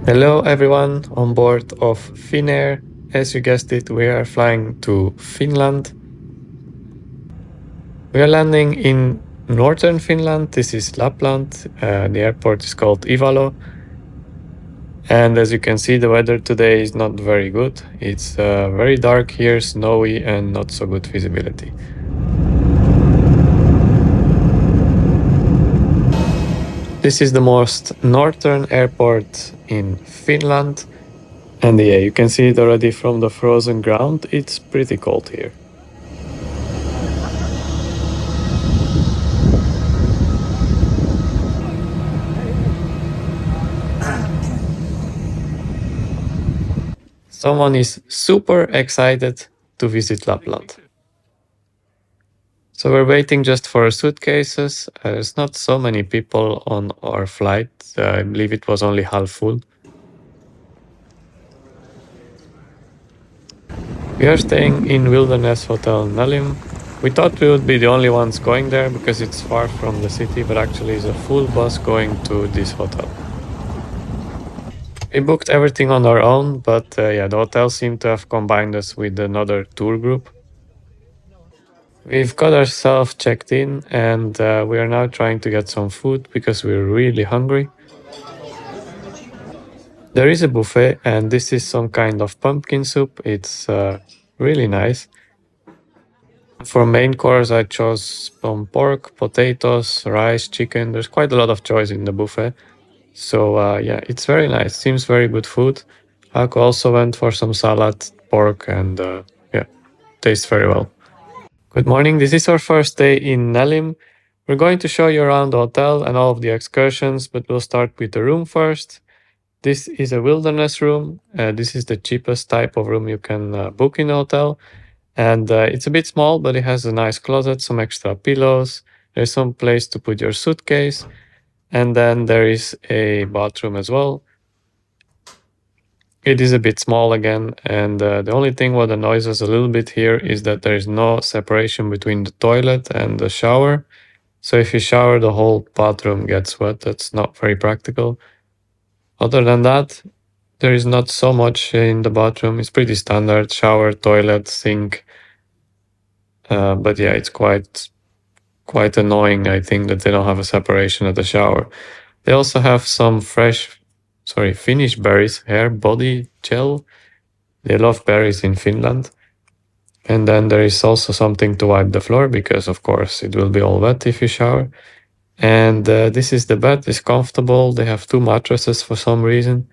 Hello everyone on board of Finnair. As you guessed it, we are flying to Finland. We are landing in northern Finland. This is Lapland. The airport is called Ivalo. And as you can see, the weather today is not very good. It's very dark here, snowy, and not so good visibility. This is the most northern airport in Finland. And yeah, you can see it already from the frozen ground. It's pretty cold here. Someone is super excited to visit Lapland. So we're waiting just for suitcases. There's not so many people on our flight. I believe it was only half full. We are staying in Wilderness Hotel Nellim. We thought we would be the only ones going there because it's far from the city, but actually it's a full bus going to this hotel. We booked everything on our own, but yeah, the hotel seemed to have combined us with another tour group. We've got ourselves checked in and we are now trying to get some food because we're really hungry. There is a buffet and this is some kind of pumpkin soup. It's really nice. For main course I chose some pork, potatoes, rice, chicken. There's quite a lot of choice in the buffet. So yeah, it's very nice. Seems very good food. Aku also went for some salad, pork, and yeah, tastes very well. Good morning. This is our first day in Nellim. We're going to show you around the hotel and all of the excursions, but we'll start with the room first. This is a wilderness room. This is the cheapest type of room you can book in a hotel. And it's a bit small, but it has a nice closet, some extra pillows. There's some place to put your suitcase. And then there is a bathroom as well. It is a bit small again, and the only thing what annoys us a little bit here is that there is no separation between the toilet and the shower. So if you shower, the whole bathroom gets wet. That's not very practical. Other than that, there is not so much in the bathroom. It's pretty standard: shower, toilet, sink. But yeah, it's quite annoying, I think, that they don't have a separation at the shower. They also have some Finnish berries, hair, body gel. They love berries in Finland. And then there is also something to wipe the floor because, of course, it will be all wet if you shower. And this is the bed. It's comfortable. They have two mattresses for some reason.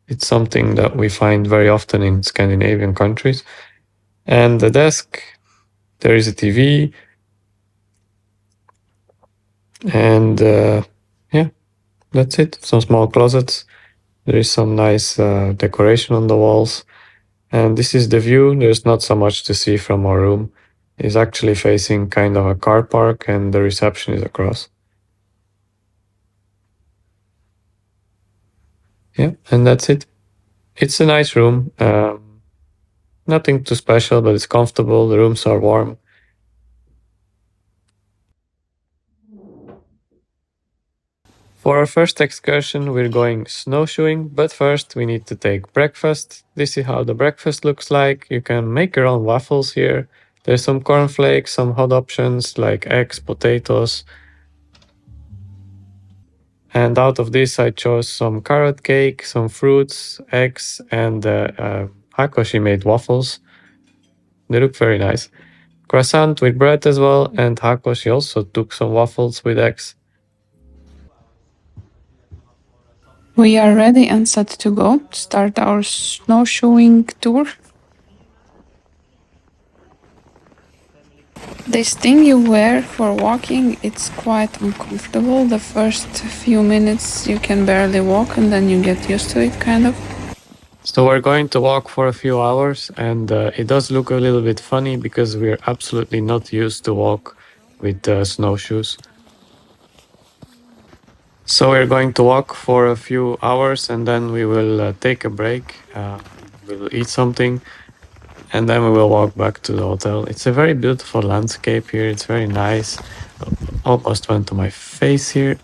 It's something that we find very often in Scandinavian countries. And the desk, there is a TV. And yeah, that's it. Some small closets. There is some nice decoration on the walls. And this is the view. There's not so much to see from our room. It's actually facing kind of a car park and the reception is across. Yeah, and that's it. It's a nice room. Nothing too special, but it's comfortable. The rooms are warm. For our first excursion, we're going snowshoeing, but first we need to take breakfast. This is how the breakfast looks like. You can make your own waffles here. There's some cornflakes, some hot options like eggs, potatoes. And out of this, I chose some carrot cake, some fruits, eggs, and Hakoshi made waffles. They look very nice. Croissant with bread as well, and Hakoshi also took some waffles with eggs. We are ready and set to go, start our snowshoeing tour. This thing you wear for walking, it's quite uncomfortable. The first few minutes you can barely walk and then you get used to it, kind of. So we're going to walk for a few hours and it does look a little bit funny because we're absolutely not used to walk with snowshoes. So we're going to walk for a few hours and then we will take a break. We'll eat something and then we will walk back to the hotel. It's a very beautiful landscape here. It's very nice. Almost went to my face here.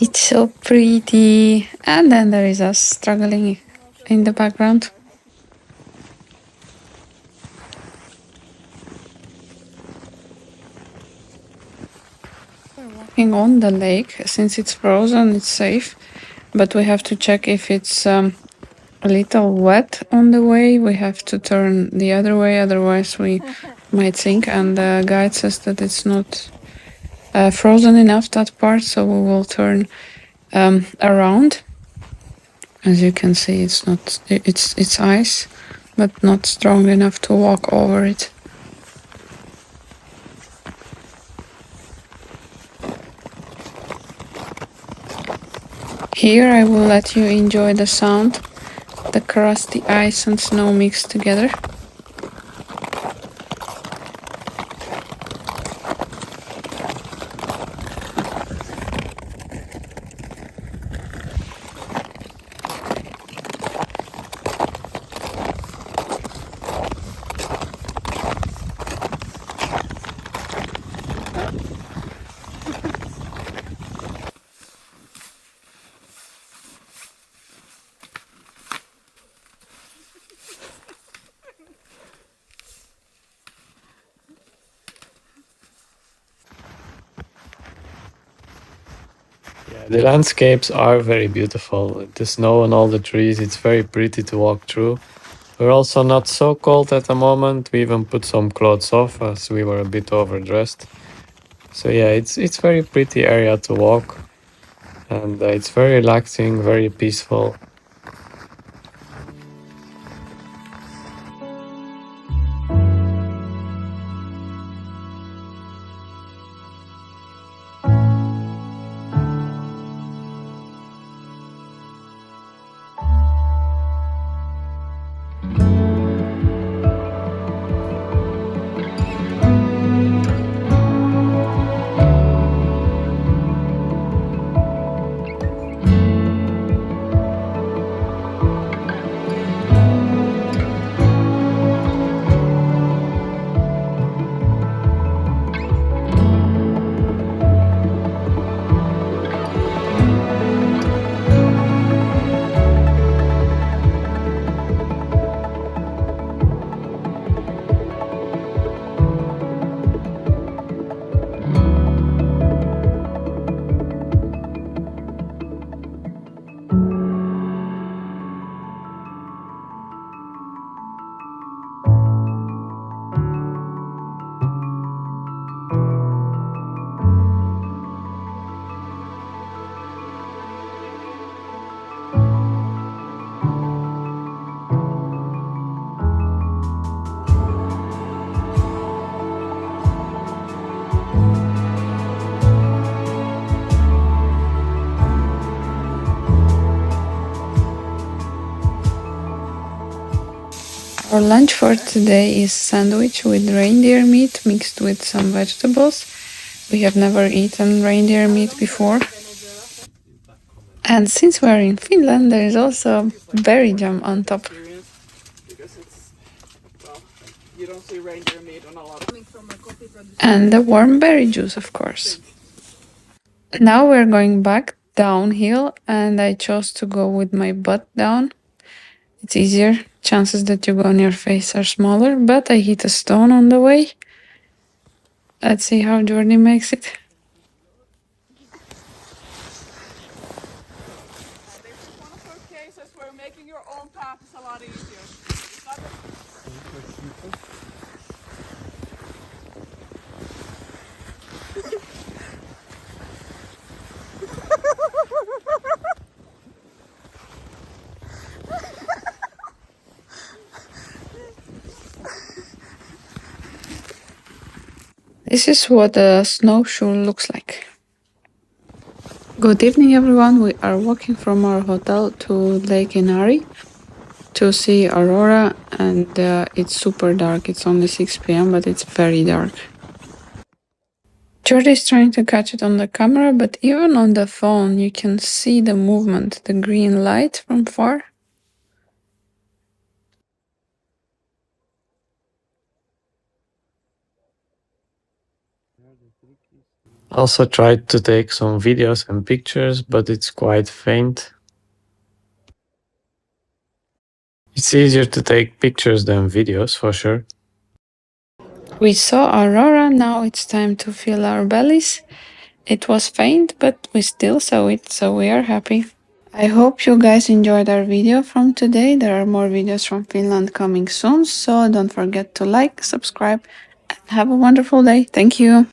It's so pretty. And then there is us struggling in the background. We're walking on the lake. Since it's frozen, it's safe. But we have to check if it's a little wet on the way. We have to turn the other way, otherwise we might sink. And the guide says that it's not frozen enough, that part, so we will turn around. As you can see, it's not, it's ice, but not strong enough to walk over it. Here I will let you enjoy the sound, the crusty ice and snow mixed together. Yeah, the landscapes are very beautiful. The snow and all the trees, it's very pretty to walk through. We're also not so cold at the moment. We even put some clothes off as we were a bit overdressed. So yeah, it's very pretty area to walk, and it's very relaxing, very peaceful. Our lunch for today is sandwich with reindeer meat mixed with some vegetables. We have never eaten reindeer meat before. And since we're in Finland, there is also berry jam on top. Because it's, well, you don't see reindeer meat on a lot of. And the warm berry juice, of course. Now we're going back downhill, and I chose to go with my butt down. It's easier. Chances that you go on your face are smaller, but I hit a stone on the way. Let's see how Jordy makes it. This is one of those cases where making your own path is a lot easier. It's not This is what a snowshoe looks like. Good evening, everyone. We are walking from our hotel to Lake Inari to see Aurora, and it's super dark. It's only 6 p.m., but it's very dark. Jordy is trying to catch it on the camera, but even on the phone you can see the movement, the green light from far. Also tried to take some videos and pictures, but it's quite faint. It's easier to take pictures than videos for sure. We saw Aurora, now it's time to fill our bellies. It was faint, but we still saw it, so we are happy. I hope you guys enjoyed our video from today. There are more videos from Finland coming soon, so don't forget to like, subscribe, and have a wonderful day. Thank you!